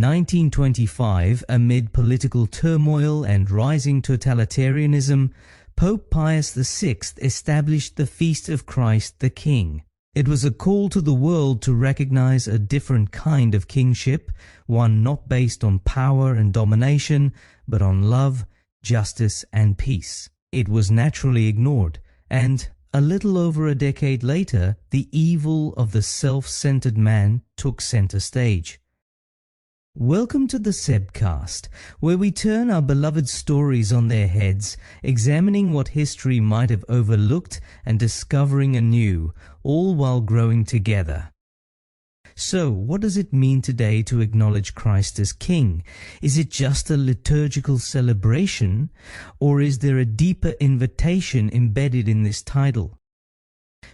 1925, amid political turmoil and rising totalitarianism, Pope Pius VI established the Feast of Christ the King. It was a call to the world to recognize a different kind of kingship, one not based on power and domination, but on love, justice, and peace. It was naturally ignored, and a little over a decade later, the evil of the self-centered man took center stage. Welcome to the Sebcast, where we turn our beloved stories on their heads, examining what history might have overlooked and discovering anew, all while growing together. So, what does it mean today to acknowledge Christ as King? Is it just a liturgical celebration, or is there a deeper invitation embedded in this title?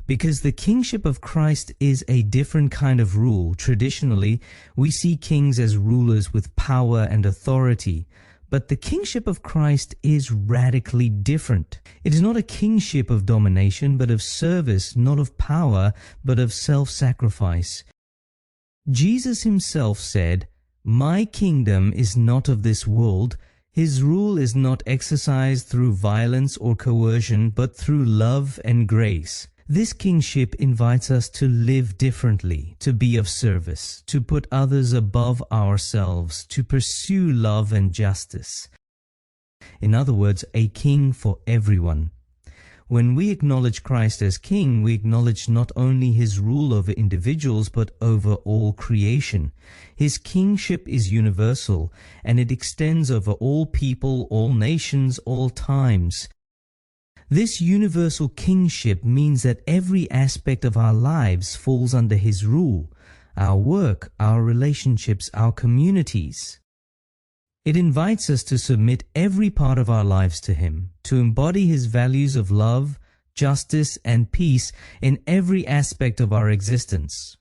Because the kingship of Christ is a different kind of rule. Traditionally, we see kings as rulers with power and authority, but the kingship of Christ is radically different. It is not a kingship of domination, but of service, not of power, but of self-sacrifice. Jesus himself said, "My kingdom is not of this world." His rule is not exercised through violence or coercion, but through love and grace. This kingship invites us to live differently, to be of service, to put others above ourselves, to pursue love and justice. In other words, a king for everyone. When we acknowledge Christ as King, we acknowledge not only his rule over individuals, but over all creation. His kingship is universal, and it extends over all people, all nations, all times. This universal kingship means that every aspect of our lives falls under his rule: our work, our relationships, our communities. It invites us to submit every part of our lives to him, to embody his values of love, justice, and peace in every aspect of our existence.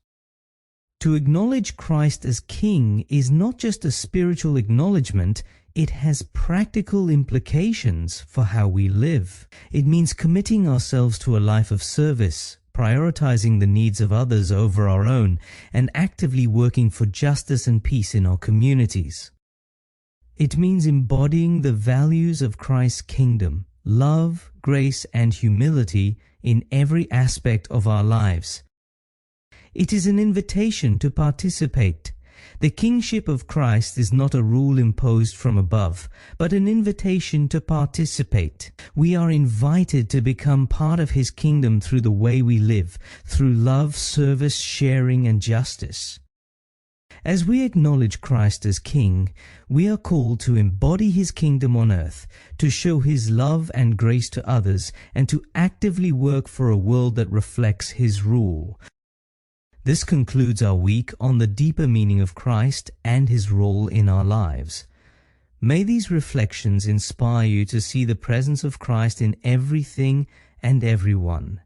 To acknowledge Christ as King is not just a spiritual acknowledgement, it has practical implications for how we live. It means committing ourselves to a life of service, prioritizing the needs of others over our own, and actively working for justice and peace in our communities. It means embodying the values of Christ's kingdom, love, grace, and humility in every aspect of our lives. It is an invitation to participate. The kingship of Christ is not a rule imposed from above, but an invitation to participate. We are invited to become part of his kingdom through the way we live, through love, service, sharing, and justice. As we acknowledge Christ as King, we are called to embody his kingdom on earth, to show his love and grace to others, and to actively work for a world that reflects his rule. This concludes our week on the deeper meaning of Christ and his role in our lives. May these reflections inspire you to see the presence of Christ in everything and everyone,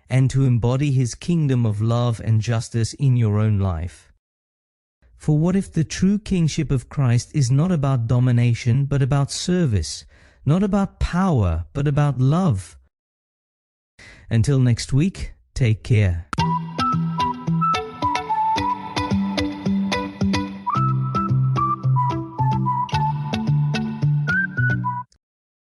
and to embody his kingdom of love and justice in your own life. For what if the true kingship of Christ is not about domination, but about service, not about power, but about love? Until next week, take care.